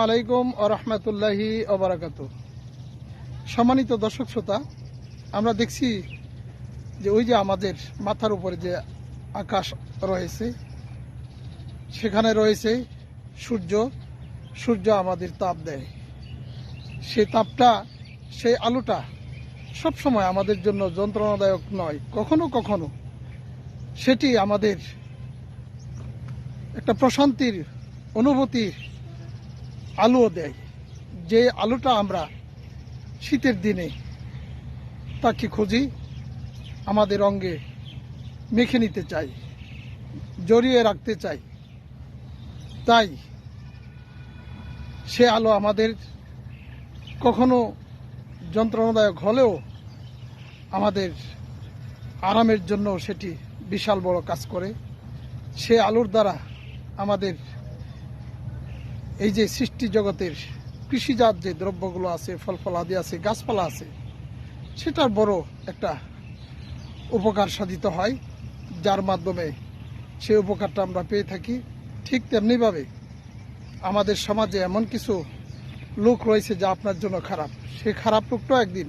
আলাইকুম ওয়া রাহমাতুল্লাহি ওয়া বারাকাতুহু। সম্মানিত দর্শক শ্রোতা, আমরা দেখছি যে ওই যে আমাদের মাথার উপরে যে আকাশ রয়েছে, সেখানে রয়েছে সূর্য। সূর্য আমাদের তাপ দেয়। সেই তাপটা, সেই আলোটা সবসময় আমাদের জন্য যন্ত্রণাদায়ক নয়, কখনো কখনো সেটি আমাদের একটা প্রশান্তির অনুভূতির আলোও দেয়। যে আলোটা আমরা শীতের দিনে তাকে খুঁজি, আমাদের অঙ্গে মেখে নিতে চাই, জড়িয়ে রাখতে চাই। তাই সে আলো আমাদের কখনো যন্ত্রণাদায়ক হলেও আমাদের আরামের জন্য সেটি বিশাল বড় কাজ করে। সে আলোর দ্বারা আমাদের এই যে সৃষ্টি জগতের কৃষিজাত যে দ্রব্যগুলো আছে, ফল ফলাদি আছে, গাছপালা আছে, সেটার বড় একটা উপকার সাধিত হয়, যার মাধ্যমে সেই উপকারটা আমরা পেয়ে থাকি। ঠিক তেমনিভাবে আমাদের সমাজে এমন কিছু লোক রয়েছে যা আপনার জন্য খারাপ। সেই খারাপ লোকটাও একদিন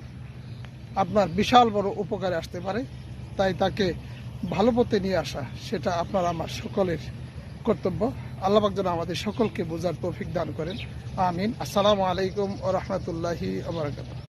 আপনার বিশাল বড় উপকারে আসতে পারে। তাই তাকে ভালো পথে নিয়ে আসা, সেটা আপনার আমার সকলের কর্তব্য। আল্লাহ পাক যেন আমাদের সকলকে বোঝার তৌফিক দান করেন। আমিন। আসসালামু আলাইকুম ওয়া রাহমাতুল্লাহি ওয়া বারাকাতুহু।